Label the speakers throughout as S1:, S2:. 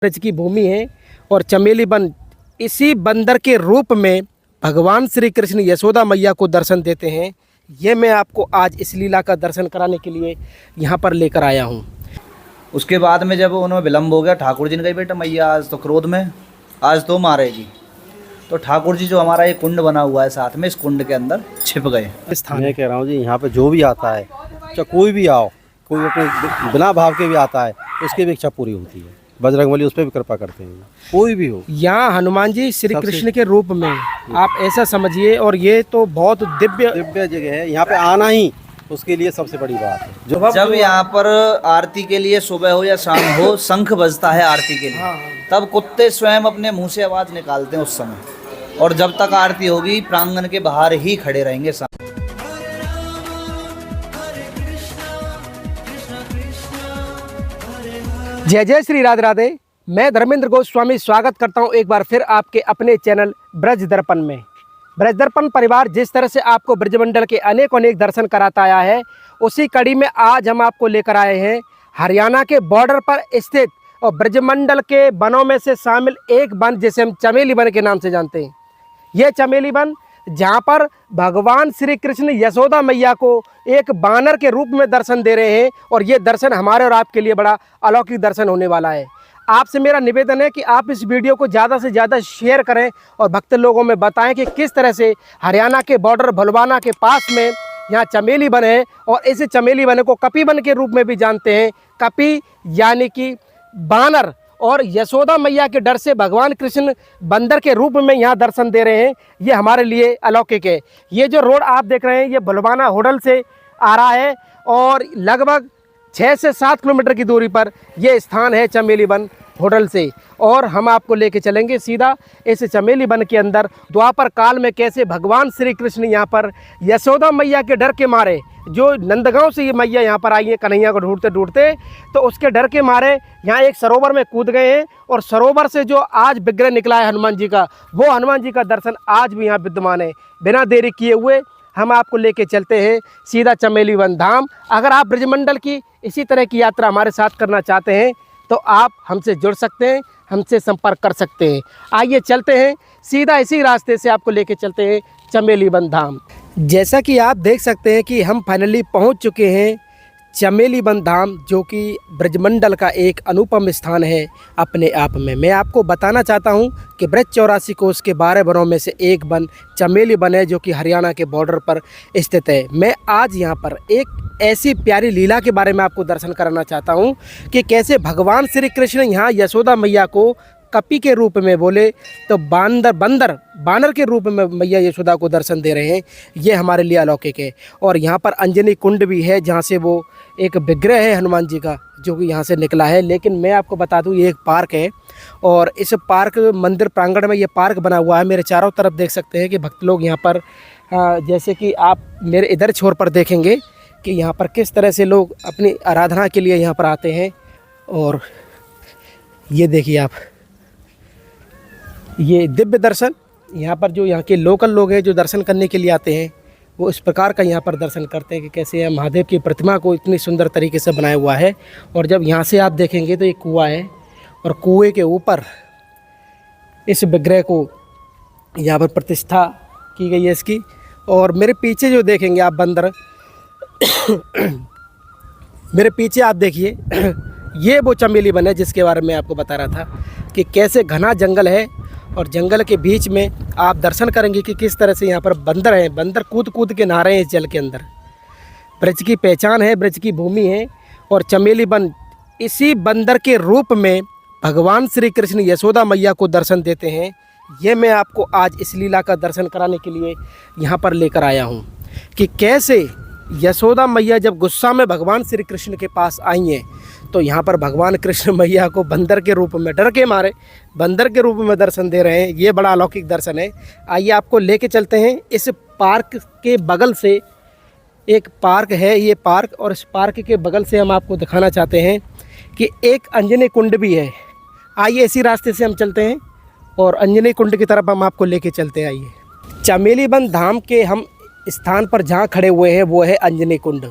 S1: ब्रज की भूमि है और चमेली वन इसी बंदर के रूप में भगवान श्री कृष्ण यशोदा मैया को दर्शन देते हैं। ये मैं आपको आज इस लीला का दर्शन कराने के लिए यहाँ पर लेकर आया हूँ।
S2: उसके बाद में जब उन्हें विलम्ब हो गया, ठाकुर जी ने कहा बेटा मैया आज तो क्रोध में, आज तो मारेगी। तो ठाकुर जी जो हमारा ये कुंड बना हुआ है साथ में, इस कुंड के अंदर छिप गए।
S3: मैं कह रहा हूँ जी, यहाँ पे जो भी आता है, चाहे कोई भी आओ, कोई अपने बिना भाव के भी आता है, उसकी भी इच्छा पूरी होती है। बजरंगबली उस पर भी कृपा करते हैं, कोई भी हो।
S1: यहाँ हनुमान जी श्री कृष्ण के रूप में आप ऐसा समझिए, और ये तो बहुत दिव्य
S3: जगह है। यहाँ पे आना ही उसके लिए सबसे बड़ी बात है।
S2: जब यहाँ पर आरती के लिए सुबह हो या शाम हो शंख बजता है आरती के लिए, तब कुत्ते स्वयं अपने मुंह से आवाज निकालते हैं उस समय, और जब तक आरती होगी प्रांगण के बाहर ही खड़े रहेंगे।
S1: जय जय श्री राधे राधे। मैं धर्मेंद्र गोस्वामी स्वागत करता हूं एक बार फिर आपके अपने चैनल ब्रज दर्पण में। ब्रज दर्पण परिवार जिस तरह से आपको ब्रजमंडल के अनेक दर्शन कराता आया है, उसी कड़ी में आज हम आपको लेकर आए हैं हरियाणा के बॉर्डर पर स्थित और ब्रजमंडल के वनों में से शामिल एक वन जिसे हम चमेली वन के नाम से जानते हैं। यह चमेली वन जहाँ पर भगवान श्री कृष्ण यशोदा मैया को एक बानर के रूप में दर्शन दे रहे हैं, और ये दर्शन हमारे और आपके लिए बड़ा अलौकिक दर्शन होने वाला है। आपसे मेरा निवेदन है कि आप इस वीडियो को ज़्यादा से ज़्यादा शेयर करें और भक्त लोगों में बताएं कि किस तरह से हरियाणा के बॉर्डर भलवाना के पास में यहाँ चमेली वन है, और इस चमेली वन को कपी वन के रूप में भी जानते हैं। कपी यानी कि बानर, और यशोदा मैया के डर से भगवान कृष्ण बंदर के रूप में यहाँ दर्शन दे रहे हैं। ये हमारे लिए अलौकिक है। ये जो रोड आप देख रहे हैं, ये भलवाना होटल से आ रहा है, और लगभग 6 से 7 किलोमीटर की दूरी पर ये स्थान है चमेली वन होटल से। और हम आपको लेके चलेंगे सीधा इस चमेली वन के अंदर। द्वापर काल में कैसे भगवान श्री कृष्ण यहाँ पर यशोदा मैया के डर के मारे, जो नंदगांव से ये मैया यहाँ पर आई है कन्हैया को ढूंढते ढूंढते, तो उसके डर के मारे यहाँ एक सरोवर में कूद गए हैं, और सरोवर से जो आज विग्रह निकला है हनुमान जी का, वो हनुमान जी का दर्शन आज भी यहाँ विद्यमान है। बिना देरी किए हुए हम आपको लेके चलते हैं सीधा चमेली वन धाम। अगर आप ब्रजमंडल की इसी तरह की यात्रा हमारे साथ करना चाहते हैं तो आप हमसे जुड़ सकते हैं, हमसे संपर्क कर सकते हैं। आइए चलते हैं सीधा इसी रास्ते से आपको लेके चलते हैं चमेली वन धाम। जैसा कि आप देख सकते हैं कि हम फाइनली पहुंच चुके हैं चमेली वन धाम, जो कि ब्रजमंडल का एक अनुपम स्थान है अपने आप में। मैं आपको बताना चाहता हूं कि ब्रज 84 कोस के 12 वनों में से एक वन चमेली वन है, जो कि हरियाणा के बॉर्डर पर स्थित है। मैं आज यहां पर एक ऐसी प्यारी लीला के बारे में आपको दर्शन कराना चाहता हूं कि कैसे भगवान श्री कृष्ण यहाँ यशोदा मैया को कपी के रूप में बोले तो बानर के रूप में मैया यशोदा को दर्शन दे रहे हैं। ये हमारे लिए अलौकिक है। और यहाँ पर अंजनी कुंड भी है, जहाँ से वो एक विग्रह है हनुमान जी का, जो कि यहाँ से निकला है। लेकिन मैं आपको बता दूँ, ये एक पार्क है, और इस पार्क मंदिर प्रांगण में ये पार्क बना हुआ है। मेरे चारों तरफ देख सकते हैं कि भक्त लोग यहाँ पर, जैसे कि आप मेरे इधर छोर पर देखेंगे कि यहाँ पर किस तरह से लोग अपनी आराधना के लिए यहाँ पर आते हैं। और ये देखिए आप, ये दिव्य दर्शन यहाँ पर जो यहाँ के लोकल लोग हैं जो दर्शन करने के लिए आते हैं, वो इस प्रकार का यहाँ पर दर्शन करते हैं कि कैसे यहाँ महादेव की प्रतिमा को इतनी सुंदर तरीके से बनाया हुआ है। और जब यहाँ से आप देखेंगे तो एक कुआं है, और कुएं के ऊपर इस विग्रह को यहाँ पर प्रतिष्ठा की गई है इसकी। और मेरे पीछे जो देखेंगे आप बंदर मेरे पीछे आप देखिए, ये वो चमेली वन है जिसके बारे में आपको बता रहा था कि कैसे घना जंगल है, और जंगल के बीच में आप दर्शन करेंगे कि किस तरह से यहाँ पर बंदर हैं। बंदर कूद कूद के नहा रहे हैं इस जल के अंदर। ब्रज की पहचान है, ब्रज की भूमि है, और चमेली वन इसी बंदर के रूप में भगवान श्री कृष्ण यशोदा मैया को दर्शन देते हैं। ये मैं आपको आज इस लीला का दर्शन कराने के लिए यहाँ पर लेकर आया हूँ कि कैसे यशोदा मैया जब गुस्सा में भगवान श्री कृष्ण के पास आई हैं, तो यहाँ पर भगवान कृष्ण मैया को बंदर के रूप में, डर के मारे बंदर के रूप में दर्शन दे रहे हैं। ये बड़ा अलौकिक दर्शन है। आइए आपको लेके चलते हैं। इस पार्क के बगल से एक पार्क है, ये पार्क, और इस पार्क के बगल से हम आपको दिखाना चाहते हैं कि एक अंजनी कुंड भी है। आइए इसी रास्ते से हम चलते हैं और अंजनी कुंड की तरफ हम आपको लेके चलते हैं। आइए चमेली वन धाम के हम स्थान पर जहाँ खड़े हुए हैं वो है अंजनी कुंड।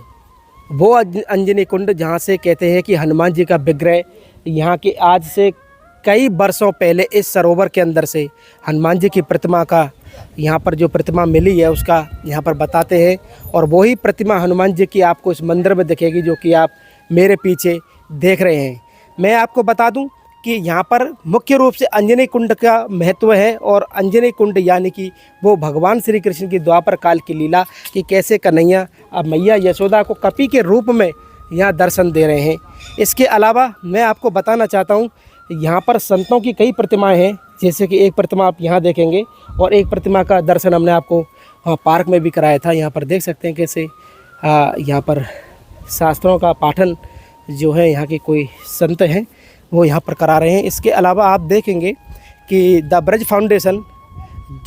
S1: वो अंजनी कुंड जहाँ से कहते हैं कि हनुमान जी का विग्रह यहाँ के आज से कई वर्षों पहले इस सरोवर के अंदर से हनुमान जी की प्रतिमा का यहाँ पर जो प्रतिमा मिली है उसका यहाँ पर बताते हैं। और वही प्रतिमा हनुमान जी की आपको इस मंदिर में दिखेगी जो कि आप मेरे पीछे देख रहे हैं। मैं आपको बता दूं कि यहाँ पर मुख्य रूप से अंजनी कुंड का महत्व है। और अंजनी कुंड यानी कि वो भगवान श्री कृष्ण की द्वापर काल की लीला कि कैसे कन्हैया अब मैया यशोदा को कपि के रूप में यहाँ दर्शन दे रहे हैं। इसके अलावा मैं आपको बताना चाहता हूँ यहाँ पर संतों की कई प्रतिमाएं हैं, जैसे कि एक प्रतिमा आप यहाँ देखेंगे और एक प्रतिमा का दर्शन हमने आपको पार्क में भी कराया था। यहाँ पर देख सकते हैं कैसे यहाँ पर शास्त्रों का पाठन जो है यहाँ के कोई संत हैं वो यहाँ पर करा रहे हैं। इसके अलावा आप देखेंगे कि द ब्रज फाउंडेशन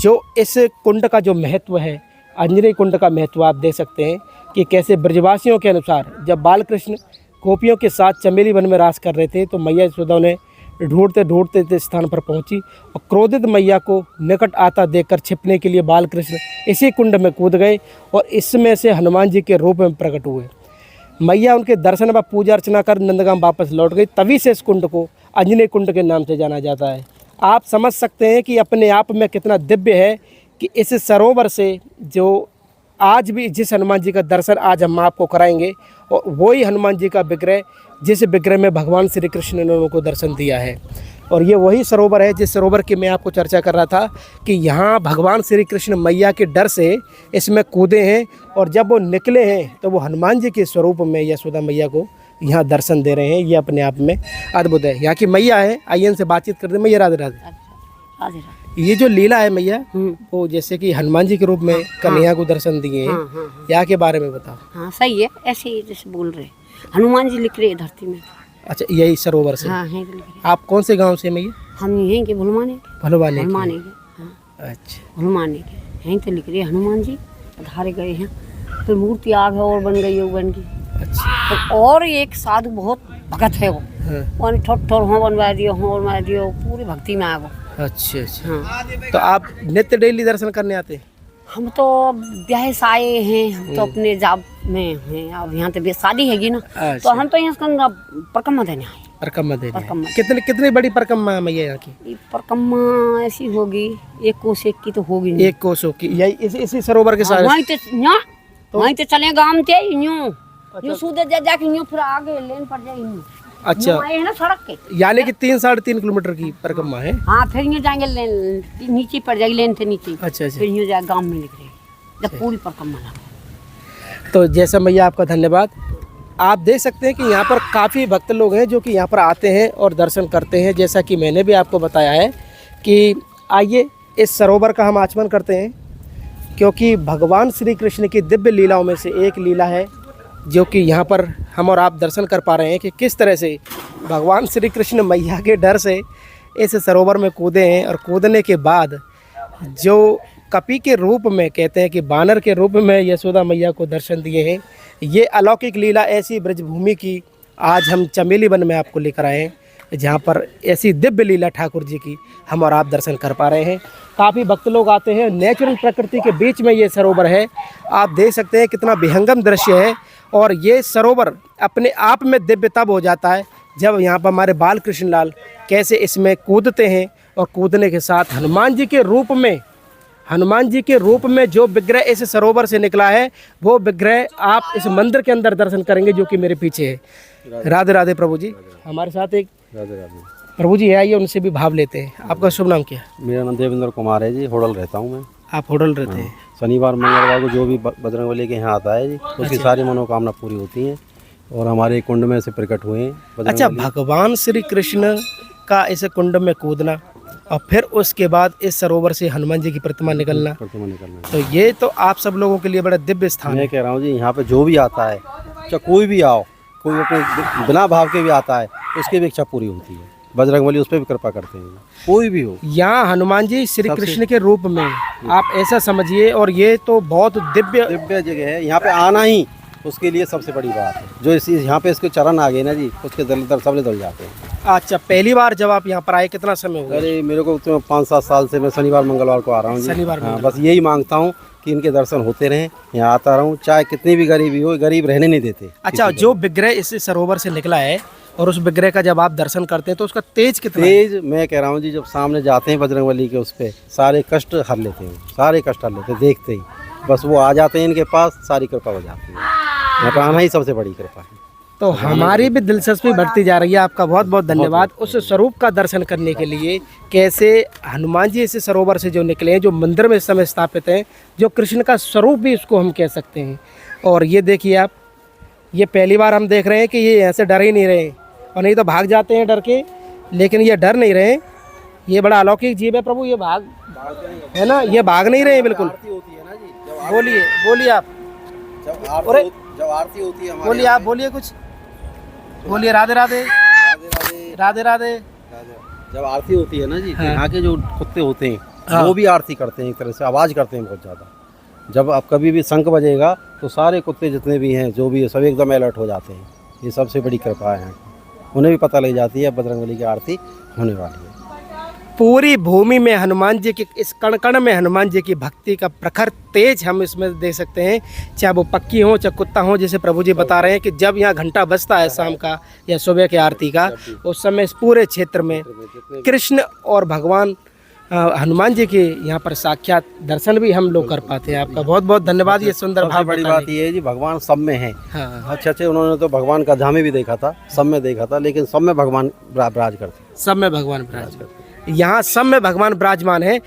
S1: जो इस कुंड का जो महत्व है, अंजनी कुंड का महत्व आप देख सकते हैं कि कैसे ब्रजवासियों के अनुसार जब बालकृष्ण गोपियों के साथ चमेली वन में रास कर रहे थे तो मैया यशोदा ने ढूंढते ढूंढते इस स्थान पर पहुंची और क्रोधित मैया को निकट आता देखकर छिपने के लिए बालकृष्ण इसी कुंड में कूद गए और इसमें से हनुमान जी के रूप में प्रकट हुए। मैया उनके दर्शन व पूजा अर्चना कर नंदगांव वापस लौट गई। तभी से इस कुंड को अंजनी कुंड के नाम से जाना जाता है। आप समझ सकते हैं कि अपने आप में कितना दिव्य है कि इस सरोवर से जो आज भी जिस हनुमान जी का दर्शन आज हम आपको कराएंगे और वही हनुमान जी का विग्रह जिस विग्रह में भगवान श्री कृष्ण ने उनको दर्शन दिया है। और ये वही सरोवर है जिस सरोवर की मैं आपको चर्चा कर रहा था कि यहाँ भगवान श्री कृष्ण मैया के डर से इसमें कूदे हैं और जब वो निकले हैं तो वो हनुमान जी के स्वरूप में यशोदा मैया को यहाँ दर्शन दे रहे हैं। ये अपने आप में अद्भुत है। यहाँ की मैया है, आइए इनसे बातचीत करते हैं। मैया राधे राधे।
S4: राधे राधे।
S1: ये जो लीला है मैया वो जैसे कि हनुमान जी के रूप में कन्हैया को दर्शन दिए हैं, यहाँ के बारे में बताओ।
S4: हाँ सही है, ऐसे ही जैसे बोल रहे हनुमान जी लिख रहे धरती में।
S1: अच्छा, यही सरोवर से?
S4: हाँ है, लिख रहे।
S1: आप कौन से गांव से मैया?
S4: हम यहीं के भुलमाने के।
S1: भलवाने
S4: भुलमाने
S1: के।
S4: के, हाँ
S1: अच्छा,
S4: भुलमाने के यहीं तो लिख रहे हनुमान जी धारे गए हैं। फिर मूर्ति आग है और बन गई है, बन गई।
S1: अच्छा।
S4: तो और एक साधु बहुत भगत है वो,
S1: हाँ।
S4: ठोट ठोर हो बनवा दियो, हो बनवा दियो, पूरी भक्ति में आ गो।
S1: अच्छा अच्छा।
S4: हाँ।
S1: तो आप नित्य डेली दर्शन करने आते हैं?
S4: हम तो ब्याह से आए हैं, हम तो अपने जॉब में हैं। अब यहाँ तो शादी हैगी ना, तो हम तो यहाँ परिक्रमा देने आए।
S1: परिक्रमा देने?
S4: परिक्रमा।
S1: कितनी बड़ी परिक्रमा है मैया यहाँ की?
S4: ये परिक्रमा ऐसी होगी 1 कोस की तो होगी।
S1: 1 कोसों की? यही इसी सरोवर के साथ?
S4: वहीं तो चले गाँव थे यूँ सूदे जाके यूँ फिर आगे लेन पड़ जाए।
S1: अच्छा,
S4: है ना सड़क के,
S1: यानी कि 3-3.5 किलोमीटर की परिक्रमा है?
S4: हाँ, फिर यूँ जाएंगे लेन, नीचे पड़ जाएगी लेन से नीचे।
S1: अच्छा अच्छा।
S4: फिर यूँ जाए गाँव में निकले जब पूरी परिक्रमा लगा।
S1: तो जैसा मैया आपका धन्यवाद। आप देख सकते हैं कि यहाँ पर काफ़ी भक्त लोग हैं जो कि यहाँ पर आते हैं और दर्शन करते हैं। जैसा कि मैंने भी आपको बताया है कि आइए इस सरोवर का हम आचमन करते हैं, क्योंकि भगवान श्री कृष्ण की दिव्य लीलाओं में से एक लीला है जो कि यहाँ पर हम और आप दर्शन कर पा रहे हैं कि किस तरह से भगवान श्री कृष्ण मैया के डर से इस सरोवर में कूदे हैं और कूदने के बाद जो कपि के रूप में, कहते हैं कि बानर के रूप में यशोदा मैया को दर्शन दिए हैं। ये अलौकिक लीला ऐसी ब्रजभूमि की आज हम चमेली वन में आपको लेकर आए हैं, जहाँ पर ऐसी दिव्य लीला ठाकुर जी की हम और आप दर्शन कर पा रहे हैं। काफ़ी भक्त लोग आते हैं। नेचुरल प्रकृति के बीच में ये सरोवर है। आप देख सकते हैं कितना विहंगम दृश्य है। और ये सरोवर अपने आप में दिव्य तब हो जाता है जब यहाँ पर हमारे बाल कृष्ण लाल कैसे इसमें कूदते हैं और कूदने के साथ हनुमान जी के रूप में जो विग्रह इस सरोवर से निकला है वो विग्रह आप इस मंदिर के अंदर दर्शन करेंगे जो कि मेरे पीछे है। राधे राधे प्रभु जी। हमारे साथ एक प्रभु जी है, आइए उनसे भी भाव लेते हैं। आपका शुभ नाम क्या है?
S3: मेरा नाम देवेंद्र कुमार है जी, होडल रहता हूँ मैं।
S1: आप होडल रहते हैं?
S3: शनिवार मंगलवार को जो भी बजरंगबली के यहाँ आता है जी उसकी सारी मनोकामना पूरी होती है और हमारे कुंड में से प्रकट हुए हैं।
S1: अच्छा, भगवान श्री कृष्ण का इस कुंड में कूदना और फिर उसके बाद इस सरोवर से हनुमान जी की प्रतिमा निकलना, तो ये तो आप सब लोगों के लिए बड़ा दिव्य स्थान है।
S3: मैं कह रहा हूँ जी, यहाँ पे जो भी आता है, चाहे कोई भी आओ, कोई अपने बिना भाव के भी आता है, उसकी भी इच्छा पूरी होती है। बजरंगबली उस पर भी कृपा करते हैं, कोई भी हो।
S1: यहाँ हनुमान जी श्री कृष्ण के रूप में आप ऐसा समझिए। और ये तो बहुत दिव्य
S3: जगह है। यहाँ पे आना ही उसके लिए सबसे बड़ी बात है। जो इस यहाँ पे इसके चरण आ गए ना जी, उसके दर सबले दल जाते हैं।
S1: अच्छा, पहली बार जब आप यहाँ पर आए कितना समय हो गया?
S3: अरे मेरे को तो 5-7 साल से मैं शनिवार मंगलवार को आ रहा हूँ।
S1: शनिवार
S3: बस यही मांगता हूँ कि इनके दर्शन होते रहें। यहाँ आता रहूँ, चाहे कितनी भी गरीबी हो, गरीब रहने नहीं देते।
S1: अच्छा, जो विग्रह इस सरोवर से निकला है और उस विग्रह का जब आप दर्शन करते हैं तो उसका तेज कितना है?
S3: तेज मैं कह रहा हूँ जी, जब सामने जाते हैं बजरंगबली के उस पे सारे कष्ट हर लेते हैं, सारे कष्ट हर लेते हैं देखते ही, बस वो आ जाते हैं इनके पास, सारी कृपा हो जाती है। यहाँ पे आना ही सबसे बड़ी कृपा है।
S1: तो हमारी भी दिलचस्पी बढ़ती जा रही है। आपका बहुत बहुत धन्यवाद। उस स्वरूप का दर्शन करने के लिए कैसे हनुमान जी इस सरोवर से जो निकले हैं, जो मंदिर में इस समय स्थापित हैं, जो कृष्ण का स्वरूप भी इसको हम कह सकते हैं। और ये देखिए आप, ये पहली बार हम देख रहे हैं कि ये यहाँ से डर ही नहीं रहे, और नहीं तो भाग जाते हैं डर के, लेकिन ये डर नहीं रहे। ये बड़ा अलौकिक जीव है प्रभु, ये भाग है ना, ये भाग नहीं रहे हैं बिल्कुल। बोलिए बोलिए आप,
S3: जब आरती होती है
S1: बोलिए आप, बोलिए कुछ बोलिए। राधे राधे राधे राधे।
S3: जब आरती होती है ना जी,
S1: हाँ।
S3: यहाँ के जो कुत्ते होते हैं
S1: हाँ।
S3: वो भी आरती करते हैं, एक तरह से आवाज़ करते हैं बहुत ज़्यादा। जब आप कभी भी शंख बजेगा तो सारे कुत्ते जितने भी हैं, जो भी है, सब एकदम अलर्ट हो जाते हैं। ये सबसे बड़ी कृपा है, उन्हें भी पता लग जाती है बजरंगबली की आरती होने वाली है।
S1: पूरी भूमि में हनुमान जी की, इस कण कण में हनुमान जी की भक्ति का प्रखर तेज हम इसमें देख सकते हैं। चाहे वो पक्की हो चाहे कुत्ता हो, जैसे प्रभु जी बता रहे हैं कि जब यहाँ घंटा बजता है शाम का या सुबह की आरती का, उस समय इस पूरे क्षेत्र में कृष्ण और भगवान हनुमान जी के यहाँ पर साक्षात दर्शन भी हम लोग कर पाते हैं। आपका बहुत बहुत धन्यवाद। ये सुंदर
S3: सबसे
S1: भाव
S3: बड़ी
S1: बताने
S3: बात ये है जी, भगवान सब में है।
S1: हाँ,
S3: अच्छे उन्होंने तो भगवान का धाम भी देखा था, सब में देखा था, लेकिन सब में भगवान विराज करते,
S1: सब में भगवान विराजमान, यहाँ सब में भगवान विराजमान है।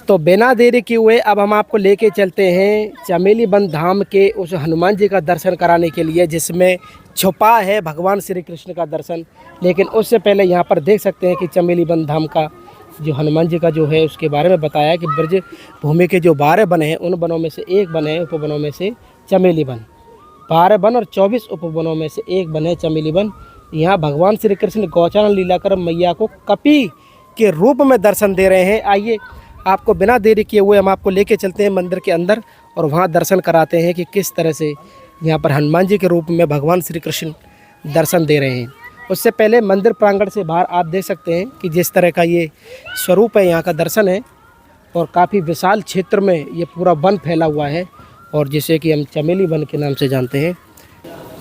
S1: तो बिना देरी किए हुए अब हम आपको लेके चलते हैं चमेली बन धाम के उस हनुमान जी का दर्शन कराने के लिए, जिसमें छुपा है भगवान श्री कृष्ण का दर्शन। लेकिन उससे पहले यहाँ पर देख सकते हैं कि चमेली बन धाम का जो हनुमान जी का जो है उसके बारे में बताया कि ब्रज भूमि के जो 12 वन हैं, उन वनों में से एक वन है उपवनों में से चमेली वन। 12 वन और 24 उपवनों में से एक वन है चमेली वन। यहाँ भगवान श्री कृष्ण गौचारण लीला कर मैया को कपि के रूप में दर्शन दे रहे हैं। आइए आपको बिना देरी किए हुए हम आपको लेके चलते हैं मंदिर के अंदर और वहाँ दर्शन कराते हैं कि किस तरह से यहाँ पर हनुमान जी के रूप में भगवान श्री कृष्ण दर्शन दे रहे हैं। उससे पहले मंदिर प्रांगण से बाहर आप देख सकते हैं कि जिस तरह का ये स्वरूप है, यहाँ का दर्शन है, और काफ़ी विशाल क्षेत्र में ये पूरा वन फैला हुआ है, और जिसे कि हम चमेली वन के नाम से जानते हैं।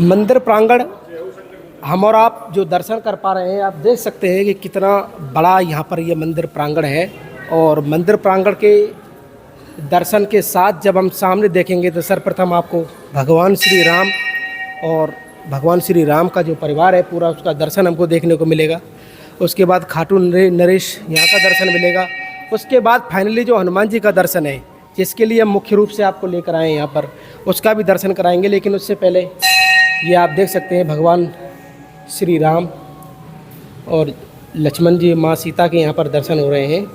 S1: मंदिर प्रांगण हम और आप जो दर्शन कर पा रहे हैं, आप देख सकते हैं कि कितना बड़ा यहाँ पर ये मंदिर प्रांगण है। और मंदिर प्रांगण के दर्शन के साथ जब हम सामने देखेंगे तो सर्वप्रथम आपको भगवान श्री राम और भगवान श्री राम का जो परिवार है पूरा, उसका दर्शन हमको देखने को मिलेगा। उसके बाद खाटू नरेश यहाँ का दर्शन मिलेगा। उसके बाद फाइनली जो हनुमान जी का दर्शन है, जिसके लिए हम मुख्य रूप से आपको लेकर आए हैं यहाँ पर, उसका भी दर्शन कराएंगे। लेकिन उससे पहले ये आप देख सकते हैं भगवान श्री राम और लक्ष्मण जी, माँ सीता के यहाँ पर दर्शन हो रहे हैं।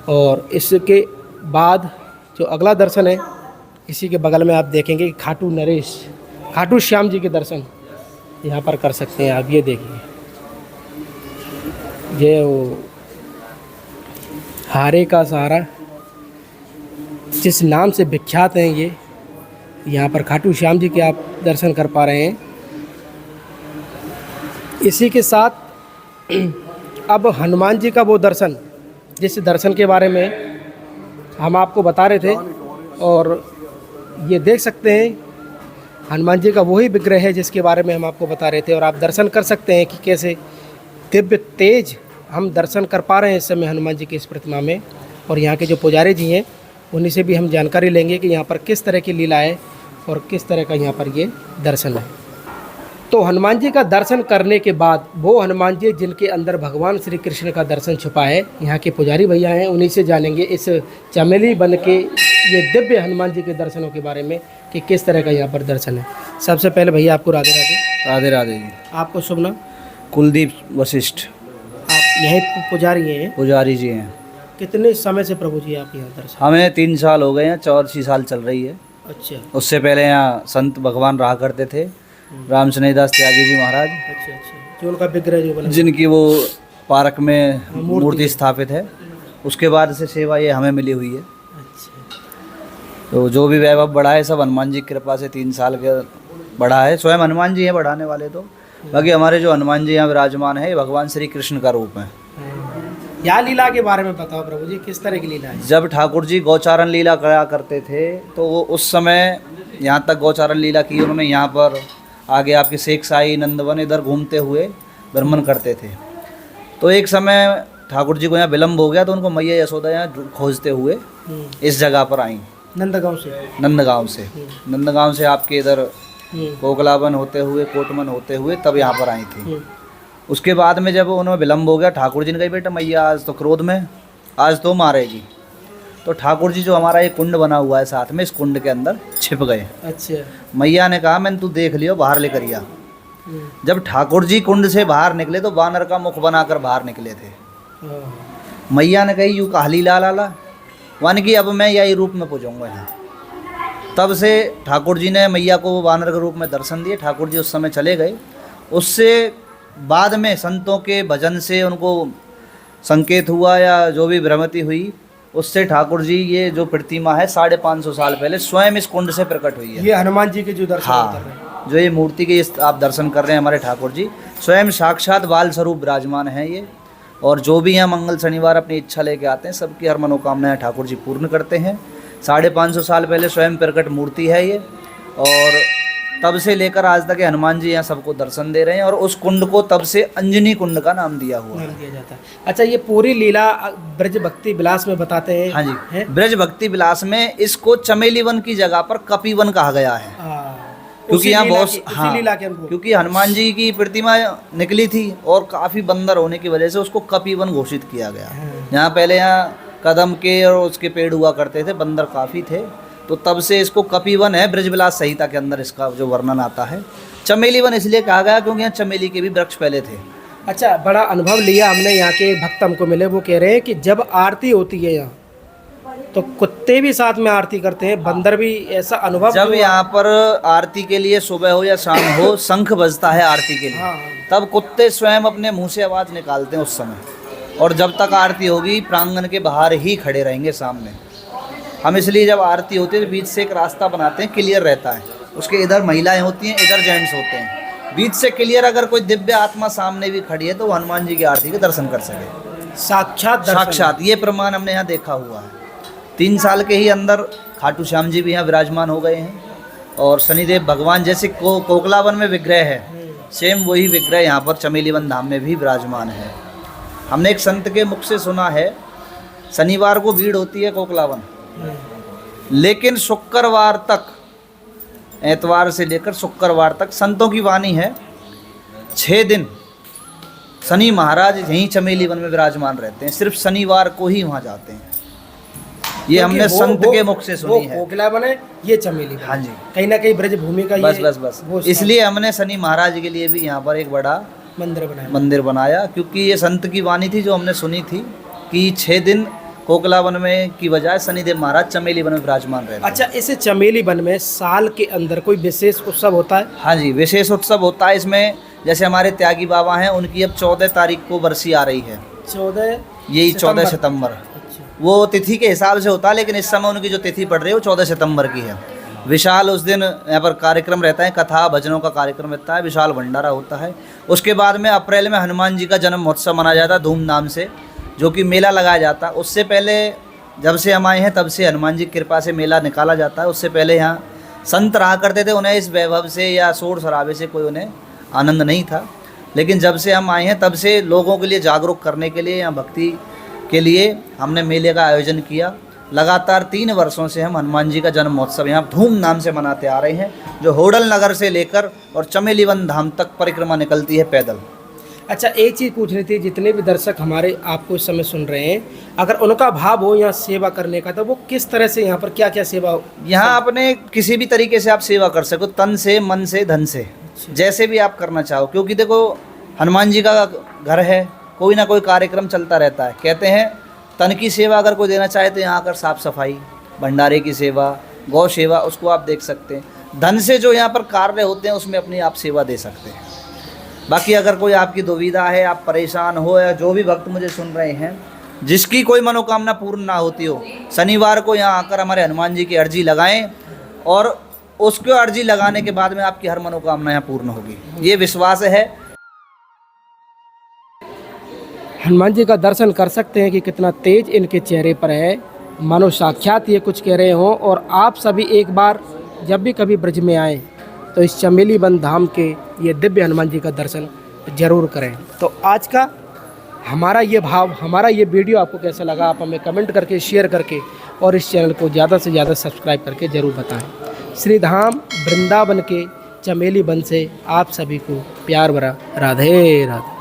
S1: और इसके बाद जो अगला दर्शन है, इसी के बगल में आप देखेंगे कि खाटू नरेश, खाटू श्याम जी के दर्शन यहाँ पर कर सकते हैं आप। ये देखिए, ये वो हारे का सहारा जिस नाम से विख्यात हैं, ये यहाँ पर खाटू श्याम जी के आप दर्शन कर पा रहे हैं। इसी के साथ अब हनुमान जी का वो दर्शन, जिस दर्शन के बारे में हम आपको बता रहे थे, और ये देख सकते हैं हनुमान जी का वही विग्रह है जिसके बारे में हम आपको बता रहे थे। और आप दर्शन कर सकते हैं कि कैसे दिव्य तेज हम दर्शन कर पा रहे हैं इस समय हनुमान जी की इस प्रतिमा में। और यहाँ के जो पुजारी जी हैं, उन्हीं से भी हम जानकारी लेंगे कि यहाँ पर किस तरह की लीला है और किस तरह का यहाँ पर ये दर्शन है। तो हनुमान जी का दर्शन करने के बाद वो हनुमान जी जिनके अंदर भगवान श्री कृष्ण का दर्शन छुपा है, यहाँ के पुजारी भैया हैं, उन्हीं से जानेंगे इस चमेली बन के ये दिव्य हनुमान जी के दर्शनों के बारे में कि किस तरह का यहाँ पर दर्शन है। सबसे पहले भैया आपको राधे राधे।
S2: राधे राधे जी।
S1: आपको शुभ नाम?
S2: कुलदीप वशिष्ठ।
S1: आप यहीं पुजारी हैं?
S2: पुजारी जी हैं।
S1: कितने समय से प्रभु जी आप यहाँ दर्शन?
S2: हमें 3 साल हो गए हैं, 4 साल चल रही है।
S1: अच्छा।
S2: उससे पहले यहाँ संत भगवान रहा करते थे, राम दास त्यागी जी महाराज।
S1: अच्छा अच्छा, जो उनका विग्रह जो बना,
S2: जिनकी वो पार्क में मूर्ति स्थापित है, उसके बाद से सेवा ये हमें मिली हुई है।
S1: अच्छा।
S2: तो जो भी वैभव बढ़ा है सब हनुमान जी की कृपा से 3 साल के बढ़ा है। स्वयं हनुमान जी हैं बढ़ाने वाले, तो बाकी हमारे जो हनुमान जी यहाँ विराजमान है, ये भगवान श्री कृष्ण का रूप है।
S1: या लीला के बारे में बताओ प्रभु जी, किस तरह की लीला है?
S2: जब ठाकुर जी गौचारण लीला करा करते थे, तो वो उस समय यहाँ तक गौचारण लीला की उन्होंने, यहाँ पर आगे आपके शेख साई नंदवन इधर घूमते हुए भ्रमण करते थे। तो एक समय ठाकुर जी को यहाँ विलम्ब हो गया तो उनको मैया यशोदा यहाँ खोजते हुए इस जगह पर आई,
S1: नंदगांव से
S2: नंदगांव से आपके इधर कोकलावन होते हुए कोटमन होते हुए तब यहाँ पर आई थी। उसके बाद में जब उन्हें विलम्ब हो गया, ठाकुर जी ने कहा बेटा मैया आज तो क्रोध में, आज तो मारेगी। तो ठाकुर जी जो हमारा ये कुंड बना हुआ है साथ में, इस कुंड के अंदर छिप गए।
S1: अच्छा।
S2: मैया ने कहा मैंने तू देख लियो, बाहर लेकर आ। जब ठाकुर जी कुंड से बाहर निकले तो बानर का मुख बनाकर बाहर निकले थे। मैया ने कही यूँ कहली ला ला ला, वन की अब मैं यही रूप में पूजूंगा यहाँ। तब से ठाकुर जी ने मैया को वानर के रूप में दर्शन दिए। ठाकुर जी उस समय चले गए। उससे बाद में संतों के भजन से उनको संकेत हुआ या जो भी भ्रमति हुई, उससे ठाकुर जी ये जो प्रतिमा है 550 साल पहले स्वयं इस कुंड से प्रकट हुई है।
S1: ये हनुमान जी के जो दर्शन कर रहे हैं,
S2: हाँ, जो ये मूर्ति के आप दर्शन कर रहे हैं हमारे ठाकुर जी स्वयं साक्षात बाल स्वरूप विराजमान है ये। और जो भी यहाँ मंगल शनिवार अपनी इच्छा लेके आते हैं, सबकी हर मनोकामनाएं ठाकुर जी पूर्ण करते हैं। 550 साल पहले स्वयं प्रकट मूर्ति है ये, और तब से लेकर आज तक हनुमान जी यहाँ सबको दर्शन दे रहे हैं। और उस कुंड को तब से अंजनी कुंड का नाम दिया हुआ है।
S1: दिया जाता है। अच्छा, ये पूरी लीला ब्रज भक्ति विलास में बताते हैं?
S2: हाँ जी, ब्रज भक्ति विलास में इसको चमेली वन की जगह पर कपिवन कहा गया है। क्योंकि यहाँ बहुत क्योंकि हनुमान जी की प्रतिमा निकली थी और काफ़ी बंदर होने की वजह से उसको कपिवन घोषित किया गया। यहाँ पहले यहाँ कदम के और उसके पेड़ हुआ करते थे, बंदर काफ़ी थे, तो तब से इसको कपिवन है। ब्रजविलास संहिता के अंदर इसका जो वर्णन आता है। चमेली वन इसलिए कहा गया क्योंकि यहाँ चमेली के भी वृक्ष पहले थे।
S1: अच्छा, बड़ा अनुभव लिया हमने। यहाँ के भक्त हमको मिले, वो कह रहे हैं कि जब आरती होती है यहाँ तो कुत्ते भी साथ में आरती करते हैं, बंदर भी। ऐसा अनुभव
S2: जब यहाँ पर आरती के लिए सुबह हो या शाम हो शंख बजता है आरती के लिए, तब कुत्ते स्वयं अपने मुंह से आवाज़ निकालते हैं उस समय। और जब तक आरती होगी प्रांगण के बाहर ही खड़े रहेंगे सामने। हम इसलिए जब आरती होती है तो बीच से एक रास्ता बनाते हैं, क्लियर रहता है। उसके इधर महिलाएं होती हैं, इधर जेंट्स होते हैं, बीच से क्लियर। अगर कोई दिव्य आत्मा सामने भी खड़ी है तो वो हनुमान जी की आरती के दर्शन कर सके। साक्षात ये प्रमाण हमने यहाँ देखा हुआ है। 3 साल के ही अंदर खाटू श्याम जी भी यहाँ विराजमान हो गए हैं। और शनिदेव भगवान जैसे कोकलावन में विग्रह है, सेम वही विग्रह यहाँ पर चमेलीवन धाम में भी विराजमान है। हमने एक संत के मुख से सुना है, शनिवार को भीड़ होती है कोकलावन, लेकिन शुक्रवार तक, एतवार से लेकर शुक्रवार तक संतों की वाणी है 6 दिन शनि महाराज यहीं चमेली वन में विराजमान रहते हैं। सिर्फ शनिवार को ही वहाँ जाते हैं। ये हमने संत के मुख से सुनी है।
S1: कोकिलावन है, ये चमेली।
S2: हाँ जी,
S1: कहीं ना कहीं ब्रज भूमि का
S2: बस इसलिए हमने शनि महाराज के लिए भी यहाँ पर एक बड़ा मंदिर बनाया, क्योंकि ये संत की वाणी थी जो हमने सुनी थी कि 6 दिन कोकलावन में की बजाय शनिदेव महाराज चमेली वन में विराजमान रहते हैं।
S1: अच्छा, इस चमेली वन में साल के अंदर कोई विशेष उत्सव होता है?
S2: हाँ जी, विशेष उत्सव होता है इसमें। जैसे हमारे त्यागी बाबा हैं, उनकी अब 14 तारीख को बरसी आ रही है। 14 सितंबर। वो तिथि के हिसाब से होता है, लेकिन इस समय उनकी जो तिथि पड़ रही है वो 14 सितंबर की है। विशाल उस दिन यहाँ पर कार्यक्रम रहता है, कथा भजनों का कार्यक्रम रहता है, विशाल भंडारा होता है। उसके बाद में अप्रैल में हनुमान जी का जन्म महोत्सव मनाया जाता है धूमधाम से, जो कि मेला लगाया जाता है। उससे पहले जब से हम आए हैं तब से हनुमान जी की कृपा से मेला निकाला जाता है। उससे पहले यहाँ संत रहा करते थे, उन्हें इस वैभव से या शोर शराबे से कोई उन्हें आनंद नहीं था। लेकिन जब से हम आए हैं तब से लोगों के लिए जागरूक करने के लिए, यहाँ भक्ति के लिए हमने मेले का आयोजन किया। लगातार 3 वर्षों से हम हनुमान जी का जन्म महोत्सव यहाँ धूमधाम से मनाते आ रहे हैं, जो होडल नगर से लेकर और चमेलीवन धाम तक परिक्रमा निकलती है पैदल।
S1: अच्छा, एक चीज़ पूछनी थी, जितने भी दर्शक हमारे आपको इस समय सुन रहे हैं, अगर उनका भाव हो यहाँ सेवा करने का, तो वो किस तरह से यहाँ पर क्या क्या सेवा? यहाँ
S2: अपने किसी भी तरीके से आप सेवा कर सको, तन से, मन से, धन से, जैसे भी आप करना चाहो। क्योंकि देखो हनुमान जी का घर है, कोई ना कोई कार्यक्रम चलता रहता है। कहते हैं तन की सेवा अगर कोई देना चाहे तो यहाँ आकर साफ सफाई, भंडारे की सेवा, गौ सेवा, उसको आप देख सकते हैं। धन से जो यहाँ पर कार्य होते हैं उसमें अपनी आप सेवा दे सकते हैं। बाकी अगर कोई आपकी दुविधा है, आप परेशान हो, या जो भी भक्त मुझे सुन रहे हैं जिसकी कोई मनोकामना पूर्ण ना होती हो, शनिवार को यहाँ आकर हमारे हनुमान जी की अर्जी लगाएं, और उसको अर्जी लगाने के बाद में आपकी हर मनोकामना यहाँ पूर्ण होगी, ये विश्वास है।
S1: हनुमान जी का दर्शन कर सकते हैं कि कितना तेज इनके चेहरे पर है, मानो साक्षात ये कुछ कह रहे हों। और आप सभी एक बार जब भी कभी ब्रज में आएँ तो इस चमेली वन धाम के ये दिव्य हनुमान जी का दर्शन जरूर करें। तो आज का हमारा ये भाव, हमारा ये वीडियो आपको कैसा लगा, आप हमें कमेंट करके, शेयर करके और इस चैनल को ज़्यादा से ज़्यादा सब्सक्राइब करके ज़रूर बताएं। श्री धाम वृंदावन के चमेली वन से आप सभी को प्यार भरा राधे राधे।